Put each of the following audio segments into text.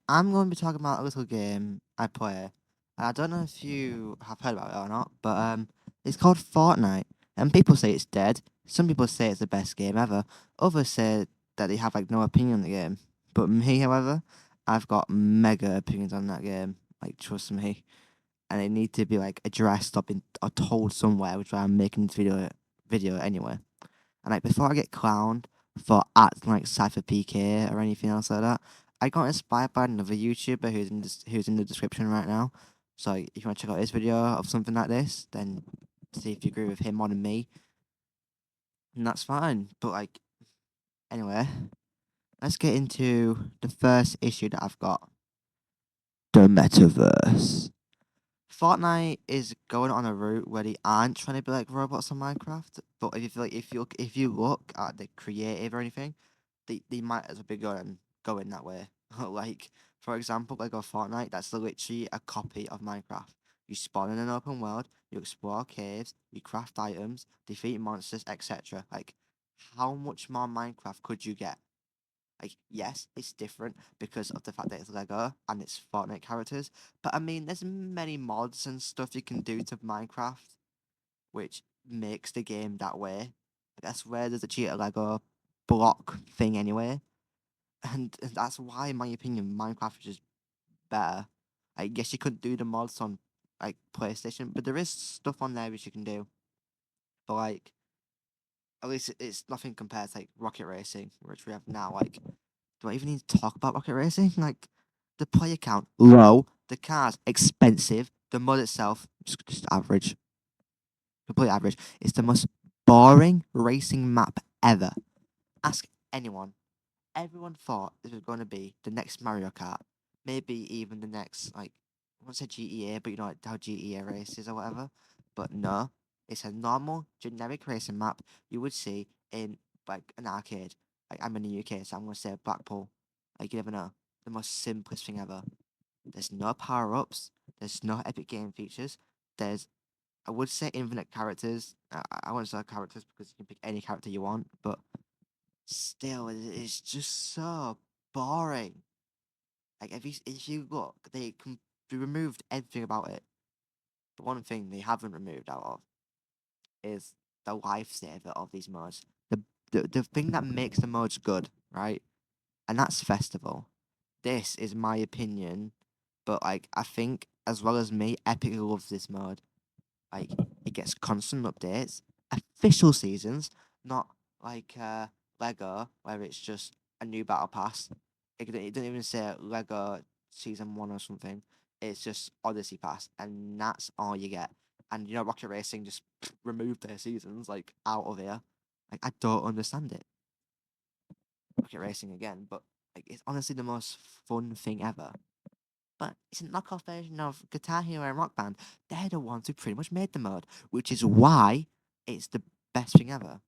I'm going to be talking about a little game I play. And I don't know if you have heard about it or not, but it's called Fortnite. And people say it's dead. Some people say it's the best game ever. Others say that they have like no opinion on the game. But me, however, I've got mega opinions on that game. Like trust me, and they need to be like addressed or told somewhere, which is why I'm making this video anyway. And like before I get clowned for acting like Cypher PK or anything else like that, I got inspired by another YouTuber who's in the description right now. So if you want to check out his video of something like this, then see if you agree with him more than me, and that's fine. But like anyway, let's get into the first issue that I've got. The metaverse. Fortnite is going on a route where they aren't trying to be like robots on Minecraft, but if you feel like if you look at the creative or anything, they might as well be going that way. Like for example, like a Fortnite, that's literally a copy of Minecraft. You spawn in an open world, you explore caves, you craft items, defeat monsters, etc. Like, how much more Minecraft could you get? Like, yes, it's different because of the fact that it's Lego and it's Fortnite characters. But I mean, there's many mods and stuff you can do to Minecraft, which makes the game that way. Like, I swear there's a Lego block thing anyway. And that's why, in my opinion, Minecraft is just better. I guess you couldn't do the mods on like PlayStation, but there is stuff on there which you can do. But like, at least it's nothing compared to like Rocket Racing, which we have now. Like, do I even need to talk about Rocket Racing? Like, the player count low, the cars expensive, the mod itself just average, complete average. It's the most boring racing map ever. Ask anyone. Everyone thought this was going to be the next Mario Kart, maybe even the next like I won't say GTA, but you know like how GTA races or whatever. But no, it's a normal generic racing map you would see in like an arcade. Like I'm in the UK, so I'm gonna say Blackpool. Like you never know. The most simplest thing ever. There's no power ups. There's no epic game features. There's I would say infinite characters. I won't say characters because you can pick any character you want, but still, it's just so boring. Like if you look, they removed everything about it. The one thing they haven't removed out of is the lifesaver of these modes. The thing that makes the modes good, right? And that's festival. This is my opinion, but like I think as well as me, Epic loves this mode. Like it gets constant updates, official seasons, not like Lego where it's just a new battle pass. It doesn't even say Lego season one or something. It's just Odyssey Pass, and that's all you get. And you know, Rocket Racing just removed their seasons like out of here. Like I don't understand it. Rocket Racing again, but like it's honestly the most fun thing ever. But it's a knockoff version of Guitar Hero and Rock Band. They're the ones who pretty much made the mode, which is why it's the best thing ever.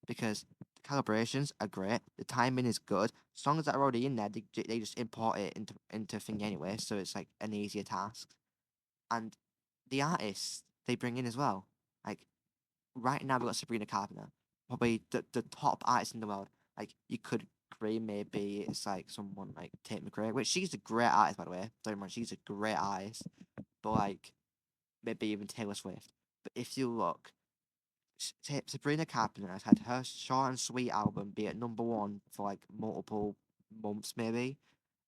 Because the calibrations are great, the timing is good. Songs that are already in there, they just import it into thing anyway, so it's like an easier task. And the artists they bring in as well. Like right now, we've got Sabrina Carpenter, probably the top artist in the world. Like you could agree, maybe it's like someone like Tate McRae, which she's a great artist by the way. Don't get me wrong, she's a great artist, but like maybe even Taylor Swift. But if you look, Sabrina Carpenter has had her short and sweet album be at number one for like multiple months maybe,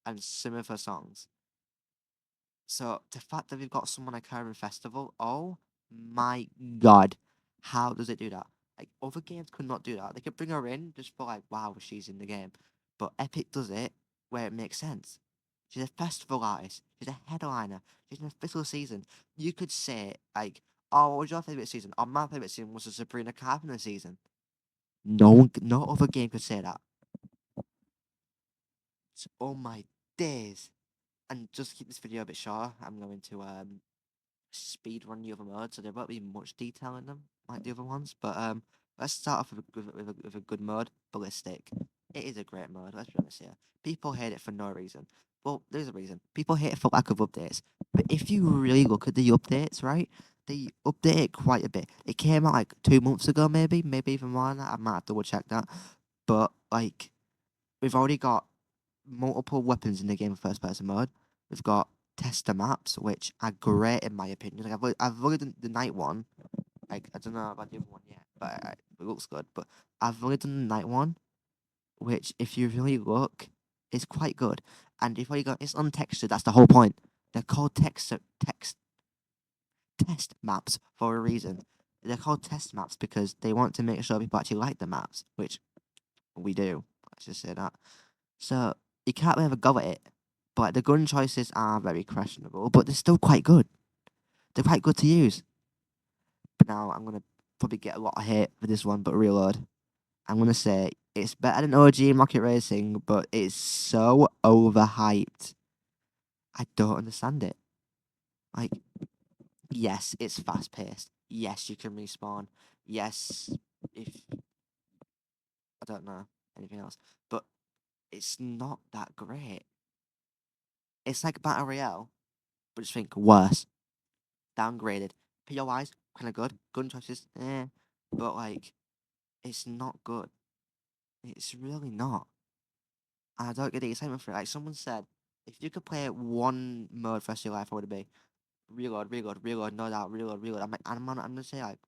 and some of her songs. So the fact that we've got someone like her in festival, oh my god, how does it do that? Like other games could not do that. They could bring her in just for like, wow, she's in the game, but Epic does it where it makes sense. She's a festival artist. She's a headliner. She's in a official season. You could say like, oh, what was your favorite season? Oh, my favorite season was the Sabrina Carpenter season. No other game could say that. So, oh my days! And just to keep this video a bit short, I'm going to speed run the other modes, so there won't be much detail in them like the other ones. But let's start off with a good mode, ballistic. It is a great mode. Let's be honest here. People hate it for no reason. Well, there's a reason. People hate it for lack of updates. But if you really look at the updates, right, they update it quite a bit. It came out like 2 months ago, maybe even more than that. I might have to double check that. But like, we've already got multiple weapons in the game first person mode. We've got tester maps, which are great in my opinion. Like I've only done the night one. Like I don't know about the other one yet, but it looks good. But I've only done the night one, which if you really look, is quite good. And if you go, it's untextured. That's the whole point. They're called test maps for a reason. They're called test maps because they want to make sure people actually like the maps, which we do. Let's just say that. So you can't really have a go at it. But the gun choices are very questionable, but they're still quite good. They're quite good to use. But now I'm gonna probably get a lot of hate for this one, but reload. I'm gonna say it's better than OG in Rocket Racing, but it's so overhyped. I don't understand it. Like, yes, it's fast paced. Yes, you can respawn. Yes, if I don't know anything else, but it's not that great. It's like Battle Royale, but just think worse, downgraded. PO wise, kind of good. Gun choices, but like, it's not good. It's really not. I don't get the excitement for it. Like someone said, if you could play one mode for the rest of your life, what would it be? Reload, reload, reload, no doubt, reload, reload. I'm like, I'm gonna say like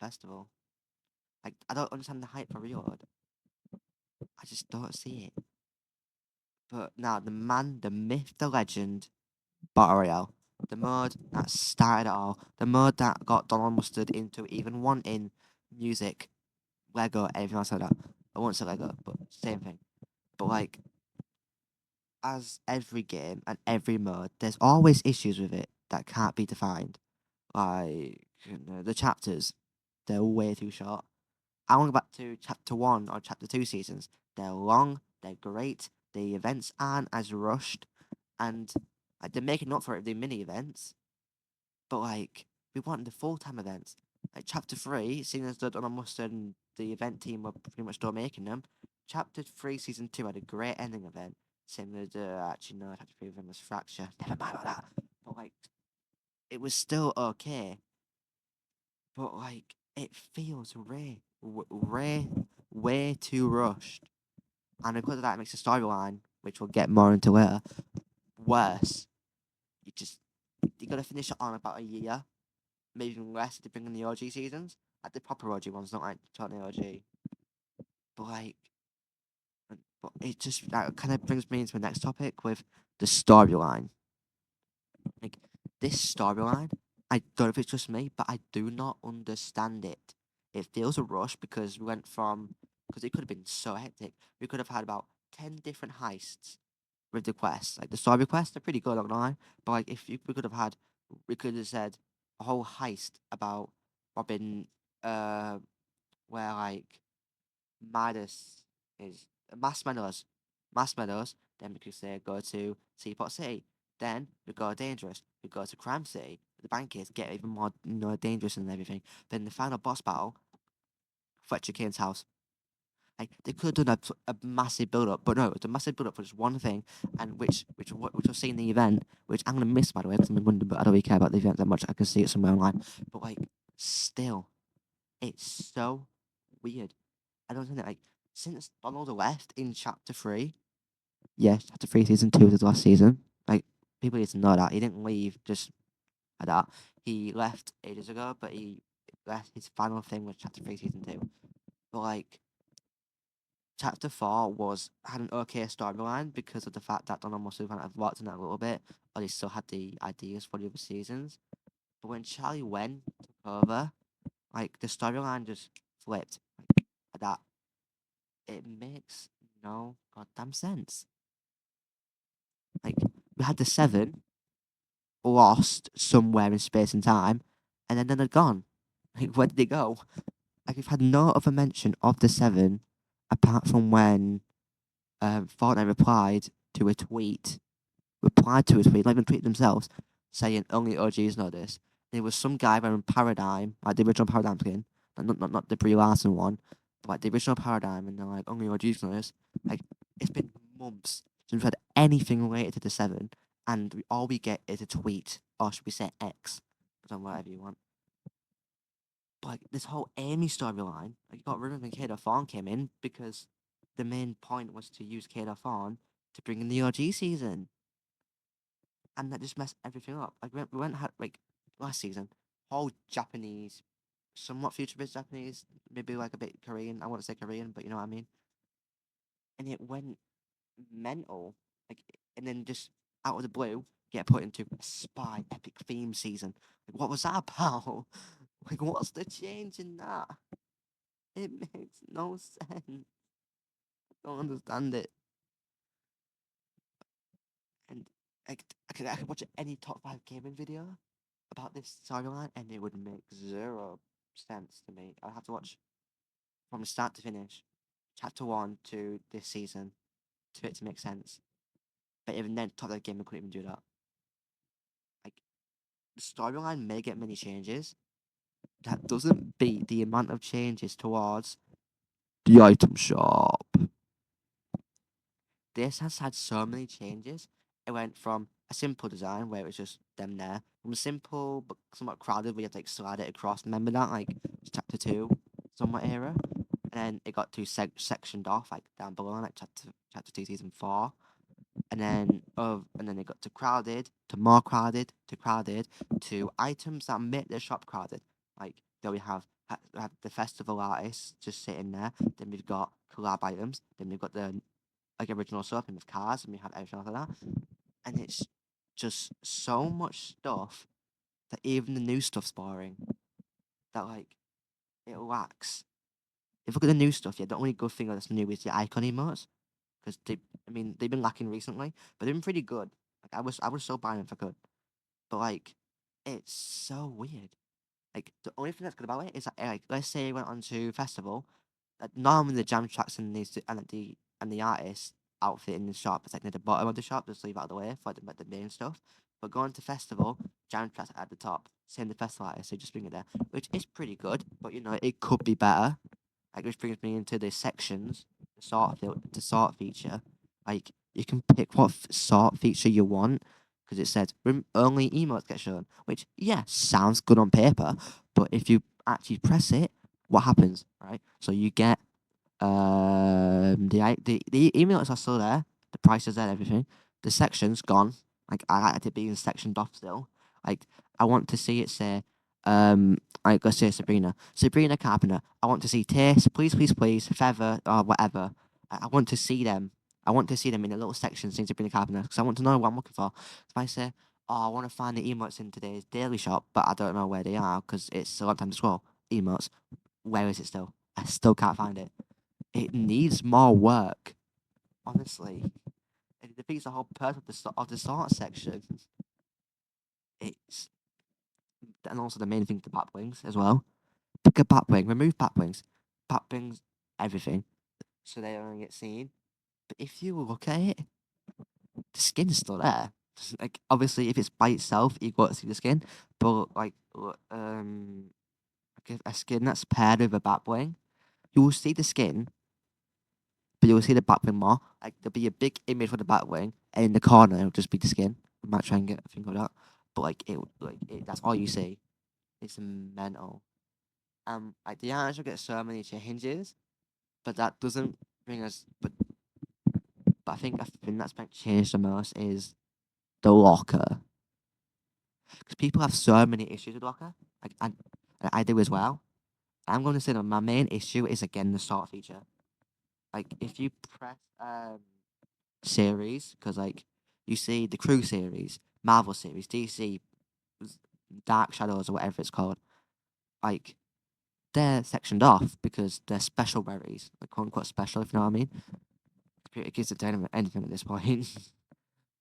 festival. Like I don't understand the hype for reload. I just don't see it. But now the man, the myth, the legend, Battle Royale. The mode that started it all. The mode that got Donald Mustard into even wanting music, Lego, everything else like that. I won't say Lego, but same thing. But like, as every game and every mode, there's always issues with it that can't be defined. Like the chapters, they're way too short. I want to go back to chapter one or chapter two seasons. They're long, they're great. The events aren't as rushed, and like, they're making up for it with the mini events. But like, we want the full time events. Like chapter three, seeing as though Donna Mustard and the event team were pretty much still making them. Chapter three, season two had a great ending event. Same as actually no, chapter three event was Fracture. Never mind about that. But like, it was still okay. But like, it feels way too rushed. And because of that, it makes the storyline, which we'll get more into later, worse. You gotta finish it on about a year, maybe even less to bring in the OG seasons, like the proper OG ones, not like totally OG. But like, but it just that kind of brings me into the next topic with the storyline. Like this storyline, I don't know if it's just me, but I do not understand it. It feels a rush because we went from because it could have been so hectic. We could have had about 10 different heists with the quests. Like the story quests, they're pretty good, I'm not gonna lie. But like if we could have had, we could have said a whole heist about robbing, uh, where like Midas is Mass Meadows, Mass Meadows. Then we could say go to Seaport City. Then we go dangerous. We go to Crime City. The bank is get even more dangerous and everything. Then the final boss battle, Fletcher Kane's house. Like they could have done a massive build up, but no, it was a massive build up for just one thing, and which was seen in the event, which I'm gonna miss by the way because I'm in London, but I don't really care about the event that much. I can see it somewhere online, but like still, it's so weird. I don't think that like since Donald left in chapter three, yes, chapter three, season two was his last season. Like people need to know that he didn't leave just like that. He left ages ago, but he left his final thing was chapter three, season two. But like chapter four was had an okay storyline because of the fact that Donald must have kind of worked on it a little bit, or he still had the ideas for the other seasons. But when Charlie Wen took over, like the storyline just flipped like that. It makes no goddamn sense. Like we had the seven lost somewhere in space and time, and then they're gone. Like where did they go? Like we've had no other mention of the seven apart from when Fortnite replied to a tweet, not even tweeted themselves, saying only OGs know this. There was some guy wearing Paradigm, like the original Paradigm skin, like, not the Brie Larson one, but like the original Paradigm, and they're like only OGs know this. Like it's been months since we've had anything related to the seven, and all we get is a tweet, or should we say X, but on whatever you want. But like this whole Amy storyline, like you got rid of when Kato Fawn came in because the main point was to use Kato Fawn to bring in the OG season, and that just messed everything up. Like we went had like last season, whole Japanese, somewhat futuristic Japanese, maybe like a bit Korean. I won't say Korean, but you know what I mean. And it went mental, like, and then just out of the blue, get put into a spy epic theme season. Like, what was that about? Like, what's the change in that? It makes no sense. I don't understand it. And I could watch any top five gaming video about this storyline, and it would make zero sense to me. I'd have to watch from start to finish, chapter one to this season, for it to make sense. But even then, top five gaming couldn't even do that. Like, the storyline may get many changes. That doesn't beat the amount of changes towards the item shop. This has had so many changes. It went from a simple design where it was just them there, from simple but somewhat crowded where you have to like slide it across. Remember that, like chapter two, somewhat era, and then it got to sectioned off like down below, like chapter two, season four, and then it got to crowded, to more crowded, to crowded, to items that make the shop crowded. Like there we have the festival artists just sitting there. Then we've got collab items. Then we've got the like original stuff and with cars, and we have everything like that. And it's just so much stuff that even the new stuff's boring. That like it lacks. If you look at the new stuff, yeah, the only good thing that's new is the icon emotes because they've been lacking recently, but they've been pretty good. Like I was so buying them if I could, but like it's so weird. Like the only thing that's good about it is that like let's say you went on to festival, normally the jam tracks and the artist outfit in the shop is like near the bottom of the shop, just leave out of the way for like the main stuff. But going to festival, jam tracks at the top, same the festival artist, so just bring it there, which is pretty good. But you know it could be better. Like which brings me into the sections, the sort feature. Like you can pick what sort feature you want because it says only emotes get shown, which yeah sounds good on paper, but if you actually press it, what happens, right? So you get the emails are still there, the prices there, everything. The section's gone. Like I like it being sectioned off still. Like I want to see it say, like let's say Sabrina Carpenter. I want to see Taste, please, please, please, Feather or whatever. I want to see them. I want to see them in a little section saying Sabrina Carpenter because I want to know what I'm looking for. If I say, oh, I want to find the emotes in today's daily shop, but I don't know where they are because it's a long time to scroll. Emotes, where is it still? I still can't find it. It needs more work, honestly. It defeats the whole purpose of the sort section. It's and also the main thing the back wings as well. Pick a back wing, remove back wings, everything, so they don't get seen. But if you look at it, the skin's still there. Like obviously, if it's by itself, you got to see the skin. But like a skin that's paired with a back wing, you will see the skin, but you'll see the back wing more. Like there'll be a big image for the back wing, and in the corner it'll just be the skin. I might try and get a thing of that, but that's all you see. It's mental. Like the answer will get so many changes, but that doesn't bring us. But I think the thing that's been changed the most is the locker, because people have so many issues with locker. Like I do as well. I'm going to say that my main issue is again the sort feature. Like if you press series, because like you see the Crew series, Marvel series, DC, Dark Shadows or whatever it's called, like they're sectioned off because they're special berries, like quote unquote special, if you know what I mean. It gives it to anything at this point.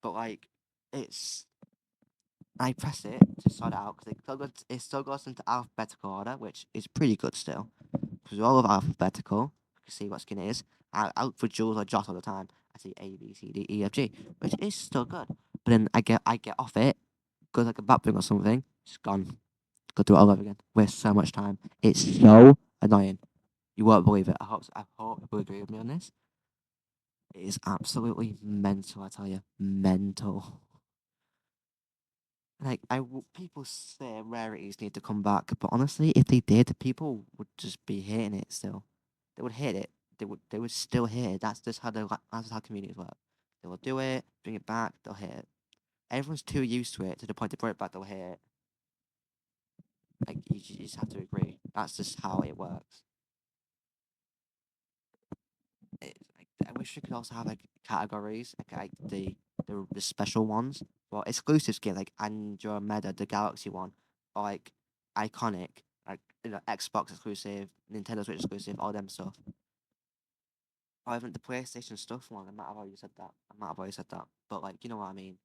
But like it's I press it to sort it out because it still goes into alphabetical order, which is pretty good still. Because we all love alphabetical. You can see what skin it is. I look for Jules or Joss all the time. I see A, B, C, D, E, F, G, which is still good. But then I get off it, goes like a backbring or something, it's gone. Go do it all over again. Waste so much time. It's so annoying. You won't believe it. I hope you agree with me on this. It is absolutely mental, I tell you. Mental. Like people say rarities need to come back, but honestly, if they did, people would just be hating it still. They would hate it. They would still hate it. That's just how communities work. They will do it, bring it back, they'll hit it. Everyone's too used to it to the point they bring it back, they'll hit it. Like you just have to agree. That's just how it works. Like, I wish we could also have like categories, like the special ones for exclusive skin, like Andromeda, the Galaxy one, or like iconic, like Xbox exclusive, Nintendo Switch exclusive, all them stuff. Or even the PlayStation stuff one. I might have already said that. I might have already said that, but like you know what I mean.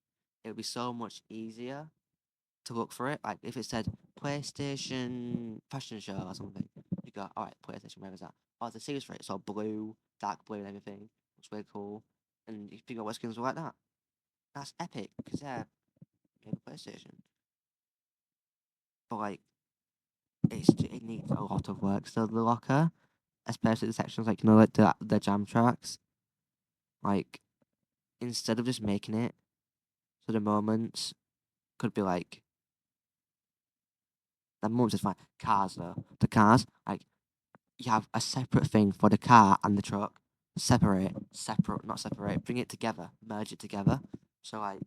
It would be so much easier to look for it. Like if it said PlayStation fashion show or something, you go, all right, PlayStation, where is that? Oh, the series for it. So blue, dark blue, and everything. It's really cool. And you figure out what skins are like that. That's epic because they're game PlayStation. But like, it needs a lot of work. So the locker, especially the sections like like the jam tracks, like instead of just making it so the moments could be like the moments is fine. Cars though, the cars like you have a separate thing for the car and the truck. Not separate. Bring it together, merge it together. So like,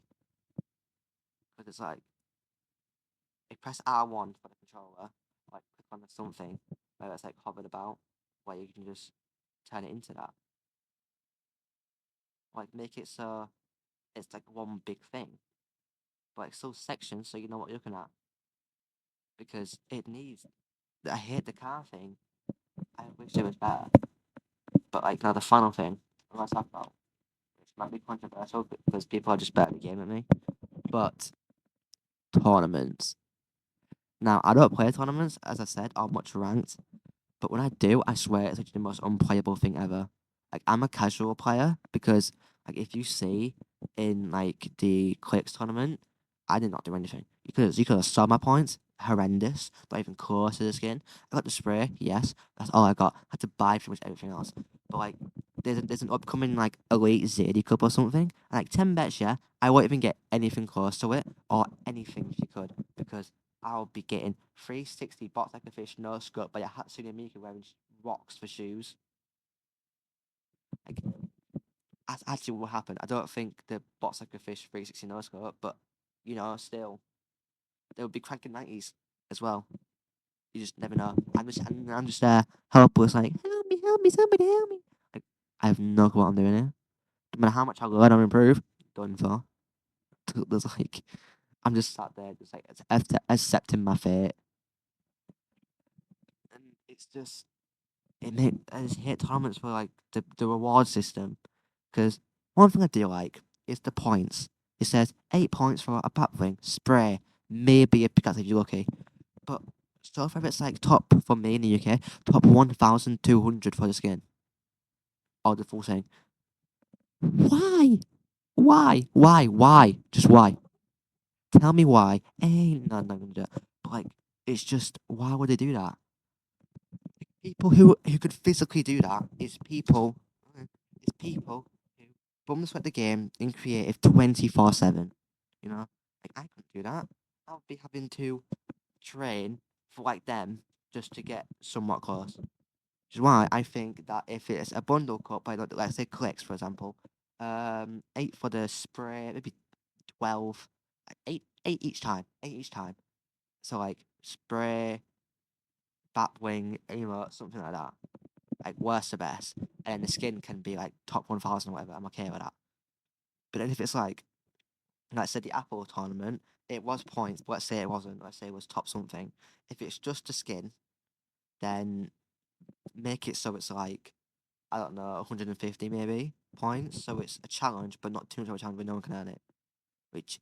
because it's like, you press R1 for the controller, like click on something where it's like hovered about, where you can just turn it into that. Like make it so it's like one big thing, but it's still sections so you know what you're looking at. Because it needs. I hate the car thing. I wish it was better. But like now the final thing, I'm gonna talk about, which might be controversial because people are just better at the game than me. But tournaments. Now, I don't play tournaments, as I said, or much ranked, but when I do, I swear it's like the most unplayable thing ever. Like, I'm a casual player because, like, if you see in like the clicks tournament, I did not do anything. You could have saw my points, horrendous, not even close to the skin. I got the spray, yes, that's all I got. I had to buy pretty much everything else. But like, there's an upcoming like Elite Zadie Cup or something, and like 10 bets, yeah, I won't even get anything close to it or anything if you could because I'll be getting 360 bots like a fish, no scope by a Hatsune Miku wearing rocks for shoes. Like, that's actually what will happen. I don't think the bots like a fish 360 no scope, but still, they would be cranking 90s as well. You just never know. I'm just there, helpless, like, help me, somebody help me. Like, I have no clue what I'm doing here. No matter how much I learn or improve, done for. There's like, I'm just sat there, just like, accepting my fate. And it's just, I just hate tournaments for like the reward system because one thing I do like is the points. It says 8 points for a bat wing, spray, maybe a pickaxe if you're lucky. But so far it's like top for me in the UK, top 1,200 for the skin or the full thing. Why? Why? Just why? Tell me why. Ain't no, no. But like, it's just why would they do that? People who could physically do that is people who bum sweat the game in creative 24/7. You know, like I couldn't do that. I'll be having to train for like them just to get somewhat close. Which is why I think that if it's a bundle cut by let's say clicks for example, 8 for the spray, maybe 12, eight each time, 8 each time. So like spray, Batwing, emote, something like that. Like worst to best. And the skin can be like top 1,000 or whatever. I'm okay with that. But then if it's like I said, the Apple tournament, it was points, but let's say it wasn't. Let's say it was top something. If it's just the skin, then make it so it's like, I don't know, 150 maybe points. So it's a challenge, but not too much of a challenge where no one can earn it. Which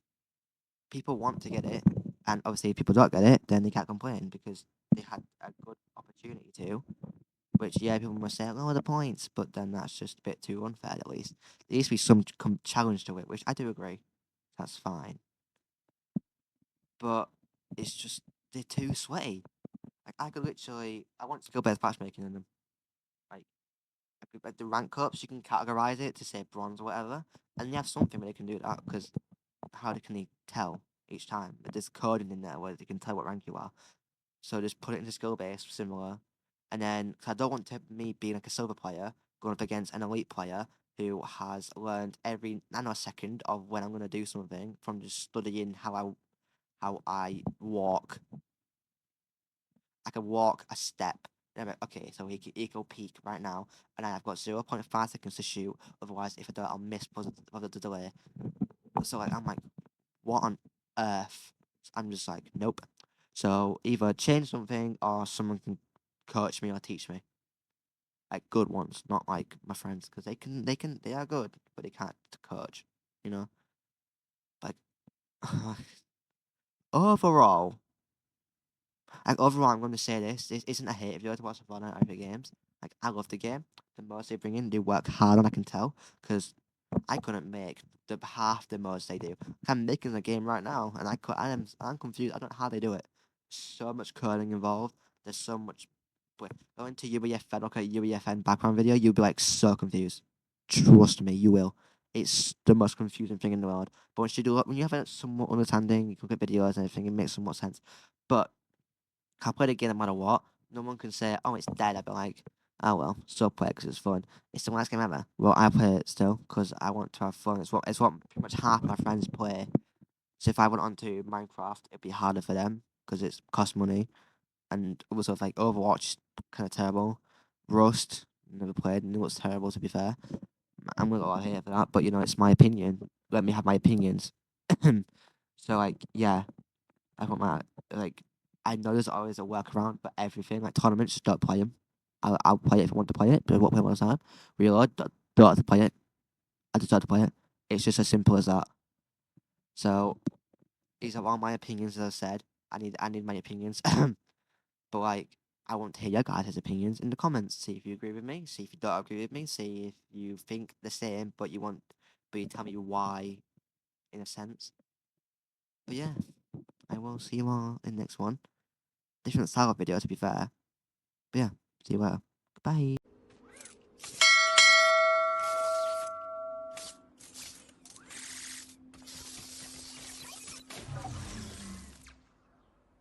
people want to get it. And obviously, if people don't get it, then they can't complain because they had a good opportunity to. Which, yeah, people must say, lower the points, but then that's just a bit too unfair, at least. There needs to be some challenge to it, which I do agree. That's fine. But it's just, they're too sweaty. Like, I want skill-based matchmaking in them. Like, like the rank ups, you can categorize it to say bronze or whatever, and you have something where they can do that, because how can they tell each time? But there's coding in there where they can tell what rank you are. So just put it into skill based, similar. And then, cause I don't want me being like a silver player going up against an elite player who has learned every nanosecond of when I'm gonna do something from just studying how I walk. I can walk a step. And I'm like, okay, so he can peek right now, and I've got 0.5 seconds to shoot. Otherwise, if I don't, I'll miss because of the delay. So like, I'm like, what on earth? I'm just like, nope. So either change something or someone can coach me or teach me. Like good ones, not like my friends, because they are good, but they can't coach. You know, like overall, overall, I'm going to say this. This isn't a hate video to watch Fortnite over games. Like, I love the game. The modes they bring in, they work hard on, I can tell. Because I couldn't make the half the modes they do. I'm making a game right now, and I'm confused. I don't know how they do it. So much coding involved. There's so much. But going to UEFN, look at UEFN background video, you'll be like so confused. Trust me, you will. It's the most confusing thing in the world. But once you do it, when you have a somewhat understanding, you can look at videos and everything, it makes somewhat sense. But I'll play the game no matter what. No one can say, oh, it's dead. I'd be like, oh well, still play it because it's fun. It's the worst game ever. Well, I play it still because I want to have fun. It's what pretty much half my friends play. So if I went onto Minecraft, it'd be harder for them because it's cost money. And also, like Overwatch, kind of terrible. Rust, never played, and it looks terrible to be fair. I'm gonna go out here for that, but it's my opinion. Let me have my opinions. So like, yeah, I want my like. I know there's always a workaround, but everything like tournaments, just don't play them. I'll play it if I want to play it, but I won't play it all the time. Reload, don't have to play it. I just don't have to play it. It's just as simple as that. So these are all my opinions. As I said, I need my opinions. But like, I want to hear your guys' opinions in the comments. See if you agree with me. See if you don't agree with me. See if you think the same, but you tell me why, in a sense. But yeah, I will see you all in the next one. Different style of video, to be fair. But yeah, see you later. Bye.